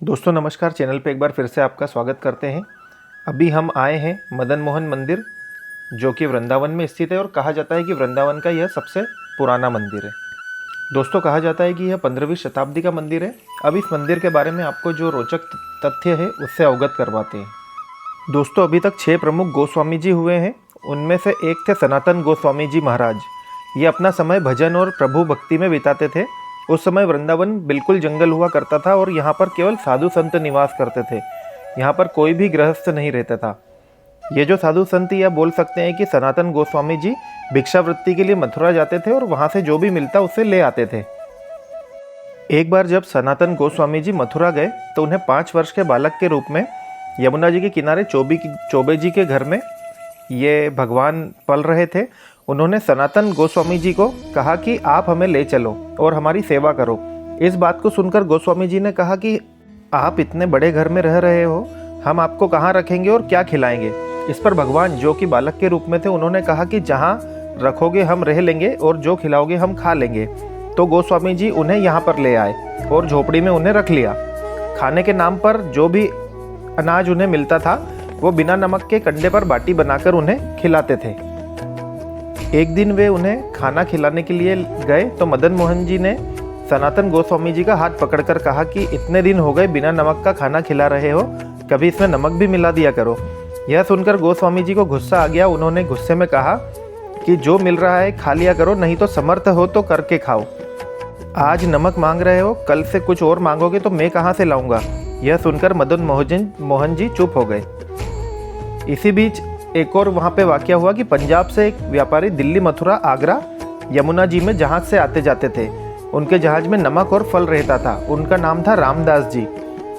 दोस्तों नमस्कार, चैनल पे एक बार फिर से आपका स्वागत करते हैं। अभी हम आए हैं मदन मोहन मंदिर, जो कि वृंदावन में स्थित है और कहा जाता है कि वृंदावन का यह सबसे पुराना मंदिर है। दोस्तों कहा जाता है कि यह 15वीं शताब्दी का मंदिर है। अब इस मंदिर के बारे में आपको जो रोचक तथ्य है उससे अवगत करवाते हैं। दोस्तों अभी तक 6 प्रमुख गोस्वामी जी हुए हैं। उनमें से एक थे सनातन गोस्वामी जी महाराज। ये अपना समय भजन और प्रभु भक्ति में बिताते थे। उस समय वृंदावन बिल्कुल जंगल हुआ करता था और यहाँ पर केवल साधु संत निवास करते थे। यहाँ पर कोई भी गृहस्थ नहीं रहता था। ये जो साधु संत यह बोल सकते हैं कि सनातन गोस्वामी जी भिक्षावृत्ति के लिए मथुरा जाते थे और वहाँ से जो भी मिलता उससे ले आते थे। एक बार जब सनातन गोस्वामी जी मथुरा गए तो उन्हें 5 वर्ष के बालक के रूप में यमुना जी के किनारे चौबे जी के घर में ये भगवान पल रहे थे। उन्होंने सनातन गोस्वामी जी को कहा कि आप हमें ले चलो और हमारी सेवा करो। इस बात को सुनकर गोस्वामी जी ने कहा कि आप इतने बड़े घर में रह रहे हो, हम आपको कहाँ रखेंगे और क्या खिलाएंगे। इस पर भगवान, जो कि बालक के रूप में थे, उन्होंने कहा कि जहाँ रखोगे हम रह लेंगे और जो खिलाओगे हम खा लेंगे। तो गोस्वामी जी उन्हें यहाँ पर ले आए और झोपड़ी में उन्हें रख लिया। खाने के नाम पर जो भी अनाज उन्हें मिलता था वो बिना नमक के कंडे पर बाटी बनाकर उन्हें खिलाते थे। एक दिन वे उन्हें खाना खिलाने के लिए गए तो मदन मोहन जी ने सनातन गोस्वामी जी का हाथ पकड़कर कहा कि इतने दिन हो गए बिना नमक का खाना खिला रहे हो, कभी इसमें नमक भी मिला दिया करो। यह सुनकर गोस्वामी जी को गुस्सा आ गया। उन्होंने गुस्से में कहा कि जो मिल रहा है खा लिया करो, नहीं तो समर्थ हो तो करके खाओ। आज नमक मांग रहे हो, कल से कुछ और मांगोगे तो मैं कहाँ से लाऊंगा। यह सुनकर मदन मोहन जी चुप हो गए। इसी बीच एक और वहाँ पे वाकया हुआ कि पंजाब से एक व्यापारी दिल्ली, मथुरा, आगरा, यमुना जी में जहाज से आते जाते थे। उनके जहाज में नमक और फल रहता था। उनका नाम था रामदास जी।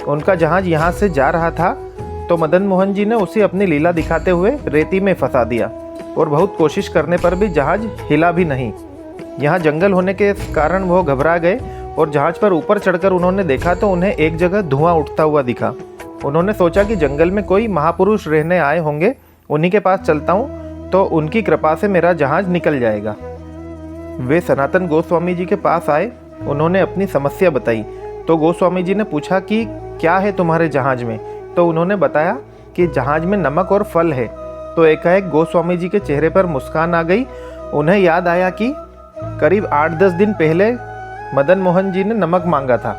उनका जहाज यहाँ से जा रहा था तो मदन मोहन जी ने उसे अपनी लीला दिखाते हुए रेती में फंसा दिया और बहुत कोशिश करने पर भी जहाज हिला भी नहीं। यहाँ जंगल होने के कारण वो घबरा गए और जहाज पर ऊपर चढ़कर उन्होंने देखा तो उन्हें एक जगह धुआं उठता हुआ दिखा। उन्होंने सोचा कि जंगल में कोई महापुरुष रहने आए होंगे, उन्हीं के पास चलता हूँ तो उनकी कृपा से मेरा जहाज निकल जाएगा। वे सनातन गोस्वामी जी के पास आए। उन्होंने अपनी समस्या बताई तो गोस्वामी जी ने पूछा कि क्या है तुम्हारे जहाज में। तो उन्होंने बताया कि जहाज में नमक और फल है। तो एकाएक गोस्वामी जी के चेहरे पर मुस्कान आ गई। उन्हें याद आया कि करीब 8-10 दिन पहले मदन मोहन जी ने नमक मांगा था।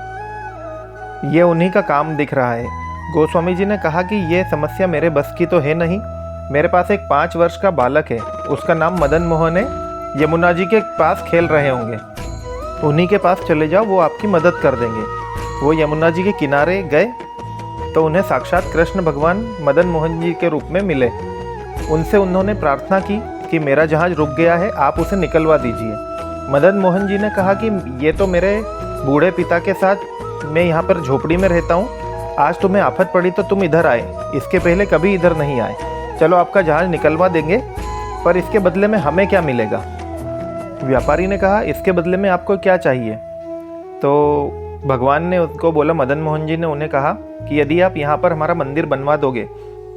ये उन्हीं का काम दिख रहा है। गोस्वामी जी ने कहा कि ये समस्या मेरे बस की तो है नहीं। मेरे पास एक 5 वर्ष का बालक है, उसका नाम मदन मोहन है। यमुना जी के पास खेल रहे होंगे, उन्हीं के पास चले जाओ, वो आपकी मदद कर देंगे। वो यमुना जी के किनारे गए तो उन्हें साक्षात कृष्ण भगवान मदन मोहन जी के रूप में मिले। उनसे उन्होंने प्रार्थना की कि मेरा जहाज रुक गया है, आप उसे निकलवा दीजिए। मदन मोहन जी ने कहा कि ये तो मेरे बूढ़े पिता के साथ मैं यहाँ पर झोपड़ी में रहता हूँ। आज तुम्हें आफत पड़ी तो तुम इधर आए, इसके पहले कभी इधर नहीं आए। चलो आपका जहाज निकलवा देंगे, पर इसके बदले में हमें क्या मिलेगा। व्यापारी ने कहा इसके बदले में आपको क्या चाहिए। तो भगवान ने उसको बोला, मदन मोहन जी ने उन्हें कहा कि यदि आप यहाँ पर हमारा मंदिर बनवा दोगे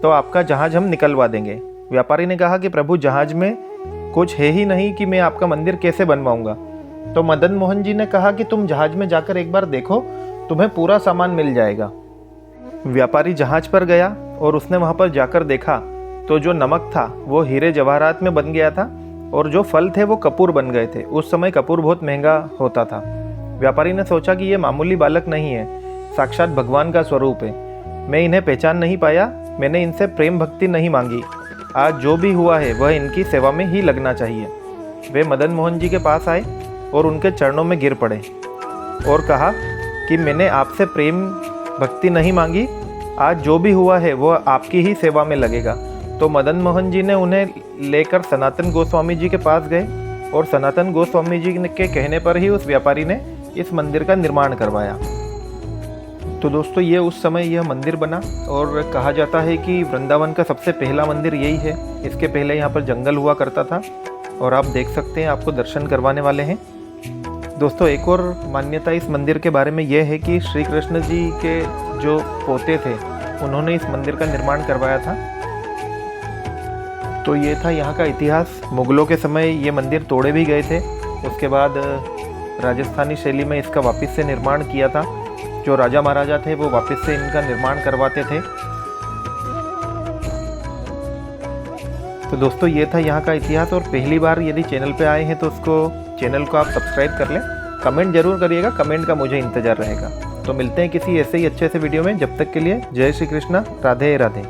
तो आपका जहाज हम निकलवा देंगे। व्यापारी ने कहा कि प्रभु, जहाज में कुछ है ही नहीं कि मैं आपका मंदिर कैसे बनवाऊंगा। तो मदन मोहन जी ने कहा कि तुम जहाज में जाकर एक बार देखो, तुम्हें पूरा सामान मिल जाएगा। व्यापारी जहाज पर गया और उसने वहाँ पर जाकर देखा तो जो नमक था वो हीरे जवाहरात में बन गया था और जो फल थे वो कपूर बन गए थे। उस समय कपूर बहुत महंगा होता था। व्यापारी ने सोचा कि ये मामूली बालक नहीं है, साक्षात भगवान का स्वरूप है। मैं इन्हें पहचान नहीं पाया, मैंने इनसे प्रेम भक्ति नहीं मांगी। आज जो भी हुआ है वह इनकी सेवा में ही लगना चाहिए। वे मदन मोहन जी के पास आए और उनके चरणों में गिर पड़े और कहा कि मैंने आपसे प्रेम भक्ति नहीं मांगी, आज जो भी हुआ है वह आपकी ही सेवा में लगेगा। तो मदन मोहन जी ने उन्हें लेकर सनातन गोस्वामी जी के पास गए और सनातन गोस्वामी जी के कहने पर ही उस व्यापारी ने इस मंदिर का निर्माण करवाया। तो दोस्तों ये उस समय यह मंदिर बना और कहा जाता है कि वृंदावन का सबसे पहला मंदिर यही है। इसके पहले यहाँ पर जंगल हुआ करता था और आप देख सकते हैं, आपको दर्शन करवाने वाले हैं। दोस्तों एक और मान्यता इस मंदिर के बारे में यह है कि श्री कृष्ण जी के जो पोते थे उन्होंने इस मंदिर का निर्माण करवाया था। तो ये था यहाँ का इतिहास। मुगलों के समय ये मंदिर तोड़े भी गए थे, उसके बाद राजस्थानी शैली में इसका वापस से निर्माण किया था। जो राजा महाराजा थे वो वापस से इनका निर्माण करवाते थे। तो दोस्तों ये था यहाँ का इतिहास। और पहली बार यदि चैनल पे आए हैं तो चैनल को आप सब्सक्राइब कर लें। कमेंट जरूर करिएगा, कमेंट का मुझे इंतज़ार रहेगा। तो मिलते हैं किसी ऐसे ही अच्छे से वीडियो में। जब तक के लिए जय श्री कृष्णा, राधे राधे।